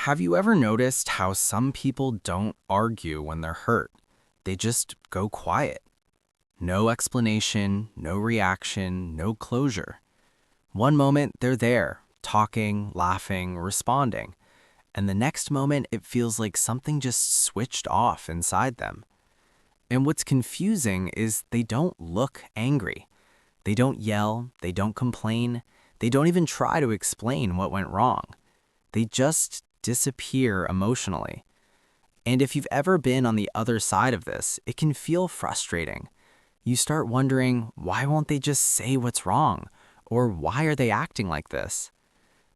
Have you ever noticed how some people don't argue when they're hurt? They just go quiet. No explanation, no reaction, no closure. One moment they're there, talking, laughing, responding, and the next moment it feels like something just switched off inside them. And what's confusing is they don't look angry. They don't yell, they don't complain, they don't even try to explain what went wrong. They just disappear emotionally. And if you've ever been on the other side of this, it can feel frustrating. You start wondering, why won't they just say what's wrong? Or why are they acting like this?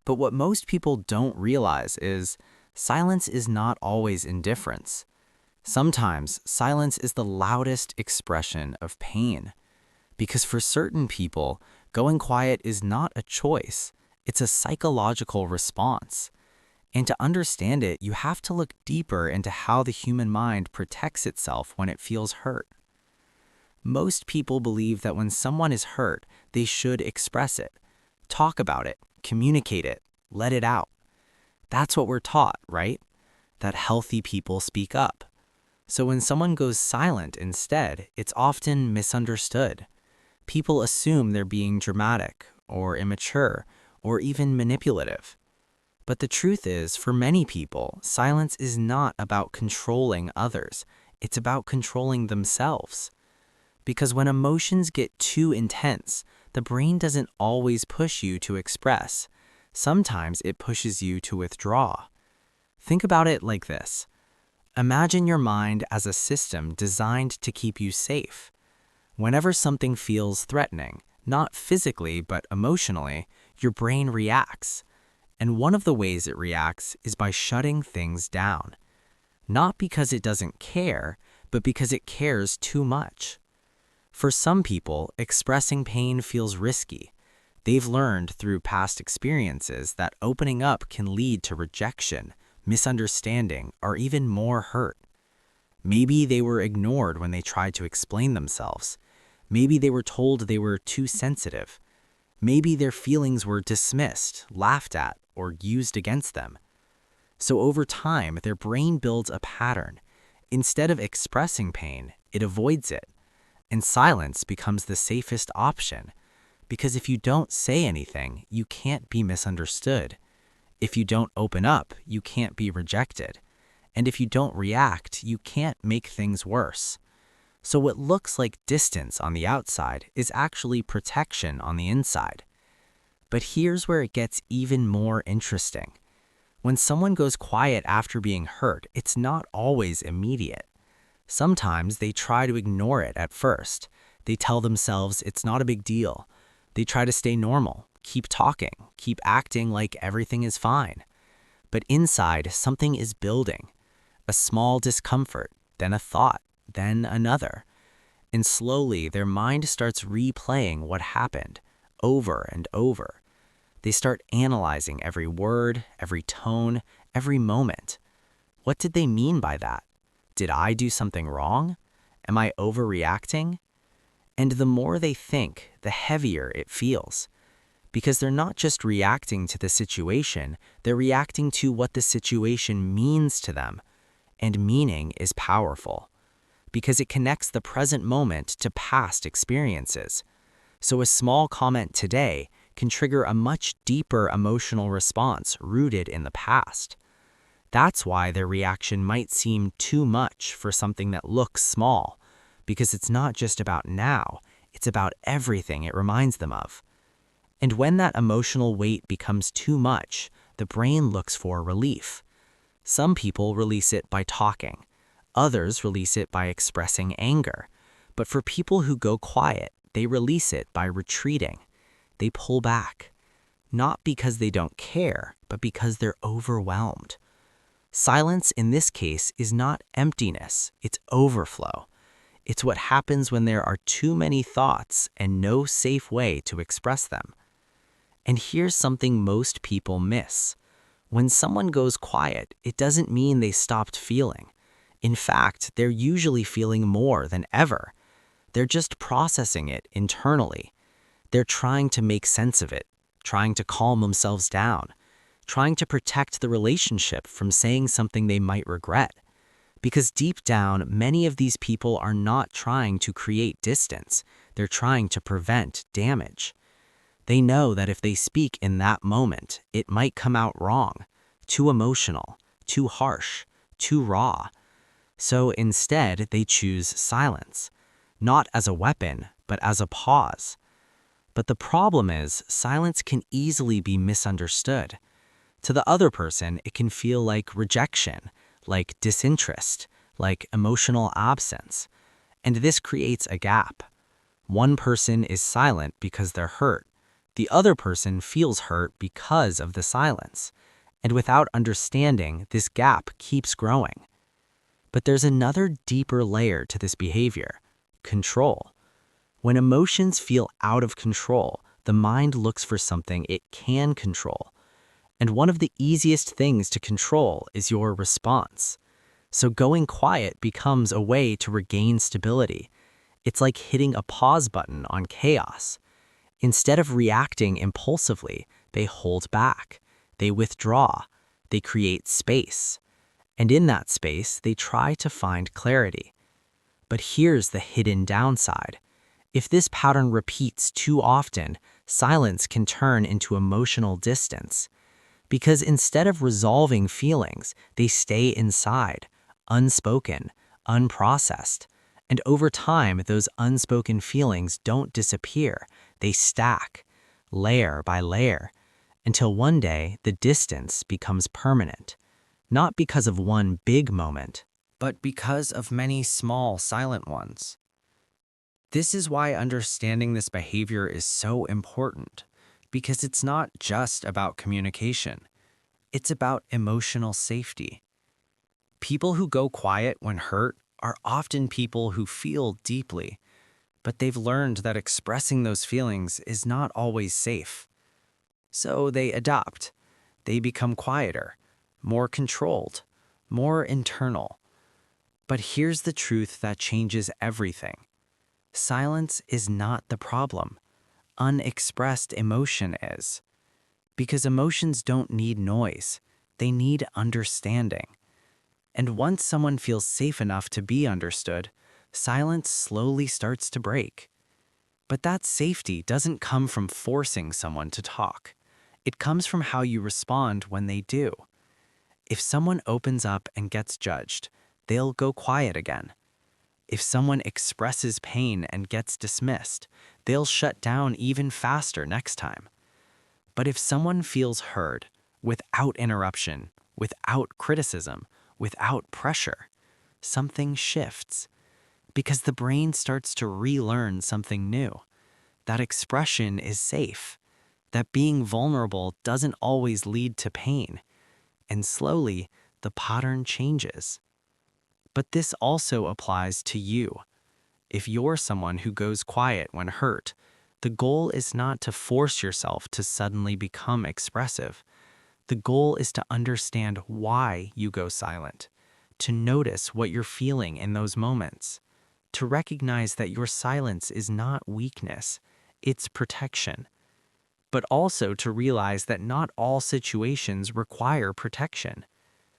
But what most people don't realize is silence is not always indifference. Sometimes silence is the loudest expression of pain. Because for certain people, going quiet is not a choice, it's a psychological response. And to understand it, you have to look deeper into how the human mind protects itself when it feels hurt. Most people believe that when someone is hurt, they should express it, talk about it, communicate it, let it out. That's what we're taught, right? That healthy people speak up. So when someone goes silent instead, it's often misunderstood. People assume they're being dramatic or immature or even manipulative. But the truth is, for many people, silence is not about controlling others. It's about controlling themselves. Because when emotions get too intense, the brain doesn't always push you to express. Sometimes it pushes you to withdraw. Think about it like this. Imagine your mind as a system designed to keep you safe. Whenever something feels threatening, not physically but emotionally, your brain reacts. And one of the ways it reacts is by shutting things down. Not because it doesn't care, but because it cares too much. For some people, expressing pain feels risky. They've learned through past experiences that opening up can lead to rejection, misunderstanding, or even more hurt. Maybe they were ignored when they tried to explain themselves. Maybe they were told they were too sensitive. Maybe their feelings were dismissed, laughed at, or used against them. So over time, their brain builds a pattern. Instead of expressing pain, it avoids it. And silence becomes the safest option. Because if you don't say anything, you can't be misunderstood. If you don't open up, you can't be rejected. And if you don't react, you can't make things worse. So what looks like distance on the outside is actually protection on the inside. But here's where it gets even more interesting. When someone goes quiet after being hurt, it's not always immediate. Sometimes they try to ignore it at first. They tell themselves it's not a big deal. They try to stay normal, keep talking, keep acting like everything is fine. But inside, something is building. A small discomfort, then a thought, then another. And slowly, their mind starts replaying what happened, over and over. They start analyzing every word, every tone, every moment. What did they mean by that? Did I do something wrong? Am I overreacting? And the more they think, the heavier it feels. Because they're not just reacting to the situation, they're reacting to what the situation means to them. And meaning is powerful. Because it connects the present moment to past experiences. So a small comment today can trigger a much deeper emotional response rooted in the past. That's why their reaction might seem too much for something that looks small, because it's not just about now, it's about everything it reminds them of. And when that emotional weight becomes too much, the brain looks for relief. Some people release it by talking. Others release it by expressing anger. But for people who go quiet, they release it by retreating. They pull back. Not because they don't care, but because they're overwhelmed. Silence in this case is not emptiness, it's overflow. It's what happens when there are too many thoughts and no safe way to express them. And here's something most people miss. When someone goes quiet, it doesn't mean they stopped feeling. In fact, they're usually feeling more than ever. They're just processing it internally. They're trying to make sense of it, trying to calm themselves down, trying to protect the relationship from saying something they might regret. Because deep down, many of these people are not trying to create distance, they're trying to prevent damage. They know that if they speak in that moment, it might come out wrong, too emotional, too harsh, too raw. So instead, they choose silence, not as a weapon, but as a pause. But the problem is, silence can easily be misunderstood. To the other person, it can feel like rejection, like disinterest, like emotional absence. And this creates a gap. One person is silent because they're hurt. The other person feels hurt because of the silence. And without understanding, this gap keeps growing. But there's another deeper layer to this behavior: control. When emotions feel out of control, the mind looks for something it can control. And one of the easiest things to control is your response. So going quiet becomes a way to regain stability. It's like hitting a pause button on chaos. Instead of reacting impulsively, they hold back, they withdraw, they create space. And in that space, they try to find clarity. But here's the hidden downside. If this pattern repeats too often, silence can turn into emotional distance. Because instead of resolving feelings, they stay inside, unspoken, unprocessed. And over time, those unspoken feelings don't disappear, they stack, layer by layer, until one day the distance becomes permanent. Not because of one big moment, but because of many small, silent ones. This is why understanding this behavior is so important, because it's not just about communication. It's about emotional safety. People who go quiet when hurt are often people who feel deeply, but they've learned that expressing those feelings is not always safe. So they adapt. They become quieter, more controlled, more internal. But here's the truth that changes everything. Silence is not the problem. Unexpressed emotion is. Because emotions don't need noise. They need understanding. And once someone feels safe enough to be understood, silence slowly starts to break. But that safety doesn't come from forcing someone to talk. It comes from how you respond when they do. If someone opens up and gets judged, they'll go quiet again. If someone expresses pain and gets dismissed, they'll shut down even faster next time. But if someone feels heard, without interruption, without criticism, without pressure, something shifts. Because the brain starts to relearn something new. That expression is safe. That being vulnerable doesn't always lead to pain. And slowly, the pattern changes. But this also applies to you. If you're someone who goes quiet when hurt, the goal is not to force yourself to suddenly become expressive. The goal is to understand why you go silent, to notice what you're feeling in those moments, to recognize that your silence is not weakness, it's protection. But also to realize that not all situations require protection.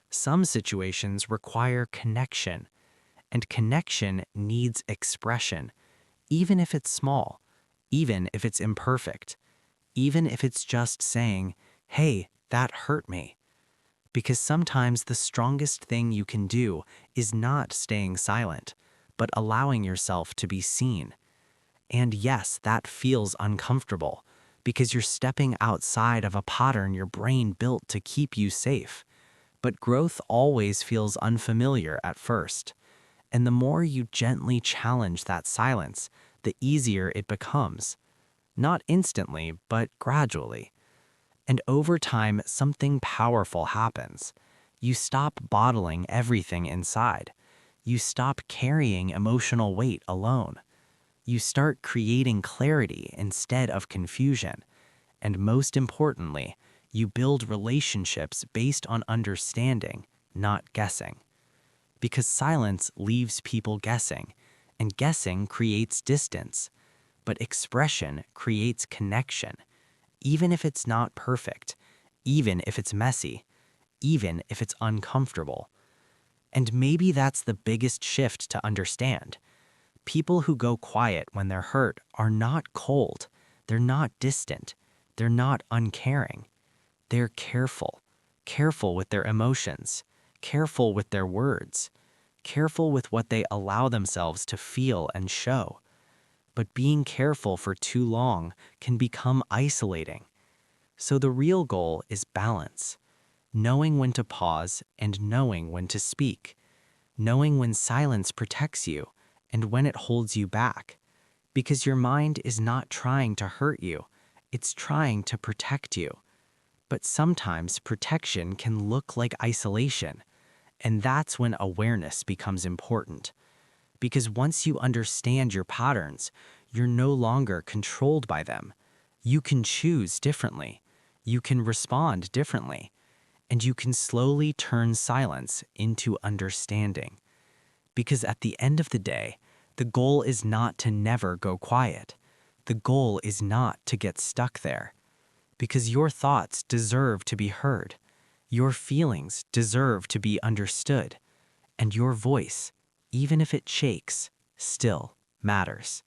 Some situations require connection, and connection needs expression, even if it's small, even if it's imperfect, even if it's just saying, "Hey, that hurt me." Because sometimes the strongest thing you can do is not staying silent, but allowing yourself to be seen. And yes, that feels uncomfortable, because you're stepping outside of a pattern your brain built to keep you safe. But growth always feels unfamiliar at first. And the more you gently challenge that silence, the easier it becomes. Not instantly, but gradually. And over time, something powerful happens. You stop bottling everything inside. You stop carrying emotional weight alone. You start creating clarity instead of confusion. And most importantly, you build relationships based on understanding, not guessing. Because silence leaves people guessing, and guessing creates distance. But expression creates connection. Even if it's not perfect, even if it's messy, even if it's uncomfortable. And maybe that's the biggest shift to understand. People who go quiet when they're hurt are not cold, they're not distant, they're not uncaring. They're careful, careful with their emotions, careful with their words, careful with what they allow themselves to feel and show. But being careful for too long can become isolating. So the real goal is balance, knowing when to pause and knowing when to speak, knowing when silence protects you and when it holds you back. Because your mind is not trying to hurt you, it's trying to protect you. But sometimes protection can look like isolation, and that's when awareness becomes important. Because once you understand your patterns, you're no longer controlled by them. You can choose differently. You can respond differently. And you can slowly turn silence into understanding. Because at the end of the day, the goal is not to never go quiet. The goal is not to get stuck there. Because your thoughts deserve to be heard. Your feelings deserve to be understood. And your voice, even if it shakes, still matters.